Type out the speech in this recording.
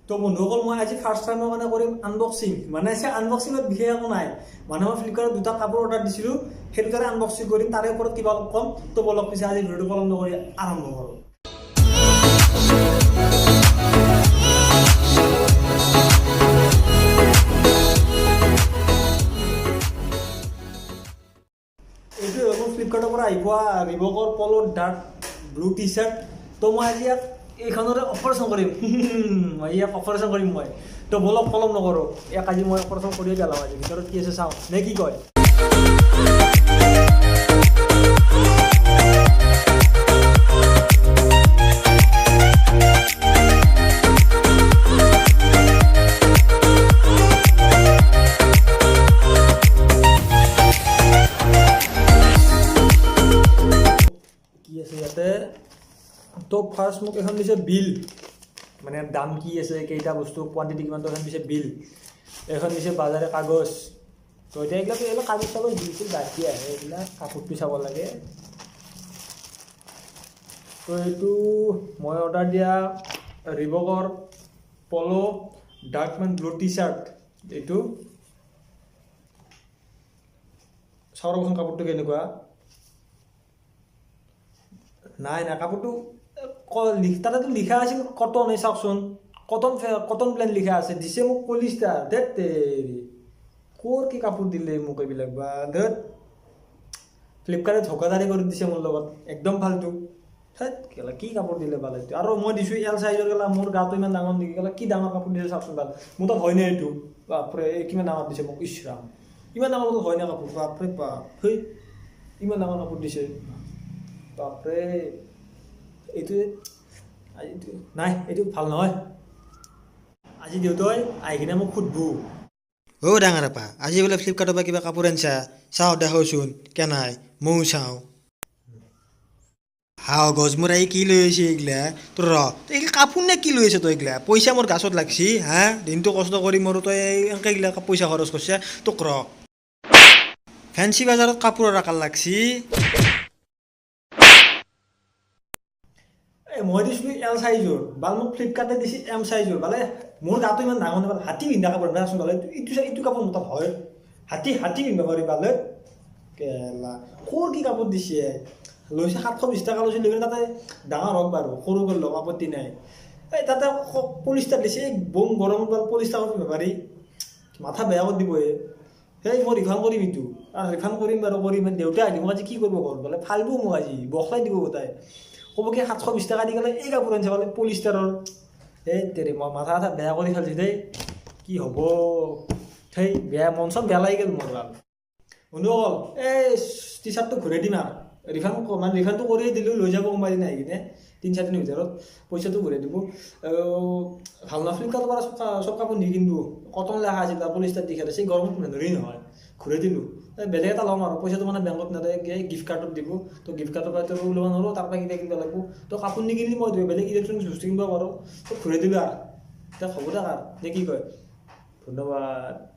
তো বন্ধুসকল মই আজি ফাৰ্ষ্ট টাইমৰ কাৰণে কৰিম আনবক্সিং মানে আনবক্সিঙত বিশেষ একো নাই মানে মই ফ্লিপকাৰ্টত দুটা কাপোৰ অৰ্ডাৰ দিছিলোঁ সেই দুটাৰে আনবক্সিং কৰিম তাৰে ওপৰত কিবা অলপ কম তো বলক পিছে আজি ভিডিঅ'টো পলম নকৰি আৰম্ভ কৰোঁ এইটো মই ফ্লিপকাৰ্টৰ পৰা আহি পোৱা ৰিবকৰ পলো ডাৰ্ক ব্লু টি চাৰ্ট তো মই আজি ইয়াক এইখনৰে অপাৰেশ্যন কৰিম ইয়াক অপাৰেশ্যন কৰিম মই তো বলক পলম নকৰোঁ ইয়াক আজি মই অপাৰেশ্যন কৰিয়ে পেলাম আজি ভিতৰত কি আছে চাওঁ নে কি কয় তো ফাৰ্ষ্ট মোক এখন দিছে বিল মানে দাম কি আছে কেইটা বস্তু কোৱান্টিটি কিমান এখন দিছে বিল এখন দিছে বাজাৰে কাগজ তো এতিয়া এইবিলাক কাগজ চাগজ দিছিল বাকী আহে এইবিলাক কাপোৰটো চাব লাগে তো এইটো মই অৰ্ডাৰ দিয়া ৰিবকৰ পলো ডাৰ্কমেন ব্লু টি চাৰ্ট এইটো চাওঁ ৰ'বচোন কাপোৰটো কেনেকুৱা নাই নাই কাপোৰটো তাতেতো লিখা আছিল কটন এই চাওকচোন কটন ব্লেণ্ড লিখা আছে দিছে মোক পলিষ্টাৰ ধেত তেৰি ক'ৰ কি কাপোৰ দিলে মোক এইবিলাক বা ধেত ফ্লিপকাৰ্টে ধোকাধাৰী কৰি দিছে মোৰ লগত একদম ফাল্টু ধেত কেলা কি কাপোৰ দিলে ভাল এইটো আৰু মই দিছোঁ এল চাইজৰ কেলা মোৰ গাটো ইমান ডাঙৰ নেকি কেলা কি ডাঙৰ কাপোৰ দিছে চাওকচোন ভাল মোৰ তাত হয়নে এইটো বাপৰে কিমান ডাঙৰ দিছে মোক ইছৰাম ইমান ডাঙৰ মোৰ হয়নে কাপোৰ বাপৰে বাপ হেই ইমান ডাঙৰ কাপোৰ দিছে বাপৰে এইটো নাই এইটো ভাল নহয় আজি দেউতাই আহি কিনে মোক সুধবো ডাঙৰ আপা আজি বোলে ফ্লিপকাৰ্টৰ পৰা কিবা কাপোৰ আনিছা চাওঁ দেখাওচোন কেনাই ময়ো চাওঁ হাও গজমুৰ আহি কি লৈ আহিছে এইগিলা তোৰ এইগিলা কাপোৰ নে কি লৈ আহিছে তই এইগিলা পইচা মোৰ গাছত লাগছি হা দিনটো কষ্ট কৰি মোৰ তই এনেকৈ এইগিলা পইচা খৰচ কৰিছে তোক ফেঞ্চি বাজাৰত কাপোৰৰ আকাৰ লাগছি মই দিছিলোঁ এল চাইজৰ বাল মোক ফ্লিপকাৰ্টে দিছে এম চাইজৰ বালে মোৰ গাটো ইমান ডাঙৰ নহয় হাতী পিন্ধা কাপোৰ নাচোন বালে এইটো কাপোৰ মোৰ তাত হয় হাতী পিন্ধিব পাৰি বালে কেলা ক'ৰ কি কাপোৰ দিছে লৈছে 720 টকা লৈছে লৈ তাতে ডাঙৰ হওক বাৰু সৰু কৰি লওক আপত্তি নাই এই তাতে পলিষ্টাৰ দিছে এই বম গৰমত বাল পলিষ্টাৰ পিন্ধিব পাৰি মাথা বেয়া কৰি দিব সেই মই ৰিফাণ্ড কৰিম এইটো আৰু ৰিফাণ্ড কৰিম বাৰু কৰিম দেউতাই আহি মোক আজি কি কৰিব ঘৰত বোলে ফালিব মোক আজি বখলাই দিব গোটাই ক'ব কি 720 টকা দি গ'লে এই কাপোৰ আনিছে বোলে পলিষ্টাৰৰ এই তেৰি মই মাথা বেয়া কৰি খেলিছোঁ দেই কি হ'ব সেই বেয়া মন চন বেয়া লাগি গ'ল মোৰ ভাল বন্ধুসকল এই টি চাৰ্টটো ঘূৰাই দিম আৰু ৰিফাণ্ডটো কৰিয়ে দিলোঁ লৈ যাব কোনোবা দিনা আহি কিনে 3-4 দিনৰ ভিতৰত পইচাটো ঘূৰাই দিব ভাল নহয় ফ্লিপকাৰ্টৰ পৰা চব কাপোৰ নিকিনিব কটন লেখা আছিল বা পলিষ্টাৰ দি খেলাইছে গৰমত পিন্ধিবই নহয় ঘূৰাই দিলোঁ বেলেগ এটা ল'ম আৰু পইচাটো মানে বেংকত নাথাকে গিফ্ট কাৰ্ডত দিব তো গিফ্ট কাৰ্ডৰ পৰা তোৰ ওলাব নোৱাৰোঁ তাৰ পৰা কিবা কিনিব লাগিব তো কাপোৰ নিকিনিলে মই বেলেগ ইলেক্ট্ৰনিক্স বস্তু কিনিব পাৰোঁ তো ঘূৰাই দিলোঁ আৰু এতিয়া হ'ব দে নে কি কয় ধন্যবাদ